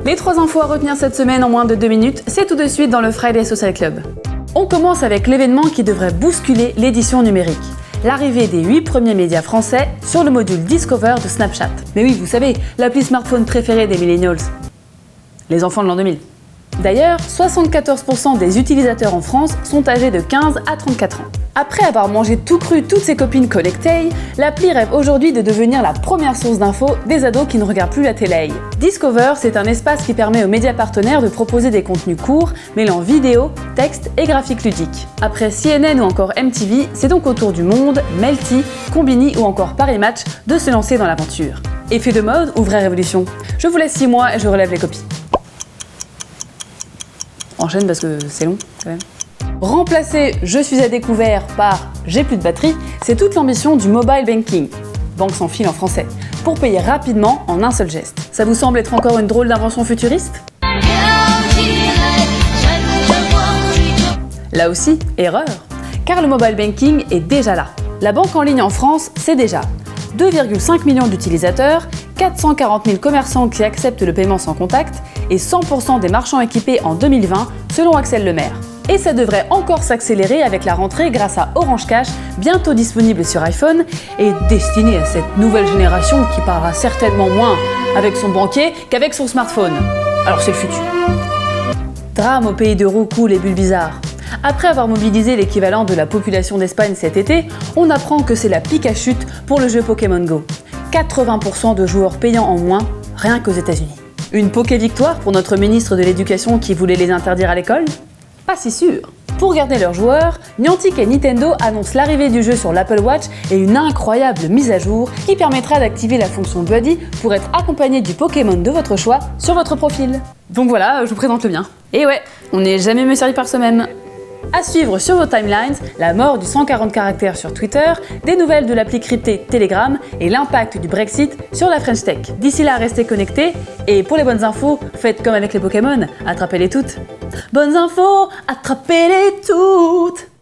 Les 3 infos à retenir cette semaine en moins de 2 minutes, c'est tout de suite dans le Friday Social Club. On commence avec l'événement qui devrait bousculer l'édition numérique. L'arrivée des 8 premiers médias français sur le module Discover de Snapchat. Mais oui, vous savez, l'appli smartphone préférée des millennials. Les enfants de l'an 2000. D'ailleurs, 74% des utilisateurs en France sont âgés de 15 à 34 ans. Après avoir mangé tout cru toutes ses copines connectées, l'appli rêve aujourd'hui de devenir la première source d'infos des ados qui ne regardent plus la télé. Discover, c'est un espace qui permet aux médias partenaires de proposer des contenus courts, mêlant vidéo, texte et graphiques ludiques. Après CNN ou encore MTV, c'est donc au tour du Monde, Melty, Combini ou encore Paris Match de se lancer dans l'aventure. Effet de mode ou vraie révolution? Je vous laisse 6 mois et je relève les copies. Enchaîne parce que c'est long quand même. Remplacer Je suis à découvert par J'ai plus de batterie, c'est toute l'ambition du mobile banking, banque sans fil en français, pour payer rapidement en un seul geste. Ça vous semble être encore une drôle d'invention futuriste? Là aussi, erreur, car le mobile banking est déjà là. La banque en ligne en France, c'est déjà 2,5 millions d'utilisateurs, 440 000 commerçants qui acceptent le paiement sans contact et 100% des marchands équipés en 2020, selon Axel Lemaire. Et ça devrait encore s'accélérer avec la rentrée grâce à Orange Cash, bientôt disponible sur iPhone et destiné à cette nouvelle génération qui parlera certainement moins avec son banquier qu'avec son smartphone. Alors c'est le futur. Drame au pays de Roucoule et Bulbizarre. Après avoir mobilisé l'équivalent de la population d'Espagne cet été, on apprend que c'est la pique à chute pour le jeu Pokémon Go. 80% de joueurs payants en moins, rien qu'aux États-Unis. Une Poké-victoire pour notre ministre de l'Éducation qui voulait les interdire à l'école? Pas si sûr. Pour garder leurs joueurs, Niantic et Nintendo annoncent l'arrivée du jeu sur l'Apple Watch et une incroyable mise à jour qui permettra d'activer la fonction Buddy pour être accompagné du Pokémon de votre choix sur votre profil. Donc voilà, je vous présente le mien. Et ouais, on n'est jamais mieux servi par soi-même. À suivre sur vos timelines, la mort du 140 caractères sur Twitter, des nouvelles de l'appli cryptée Telegram et l'impact du Brexit sur la French Tech. D'ici là, restez connectés et pour les bonnes infos, faites comme avec les Pokémon, attrapez-les toutes. Bonnes infos, attrapez-les toutes!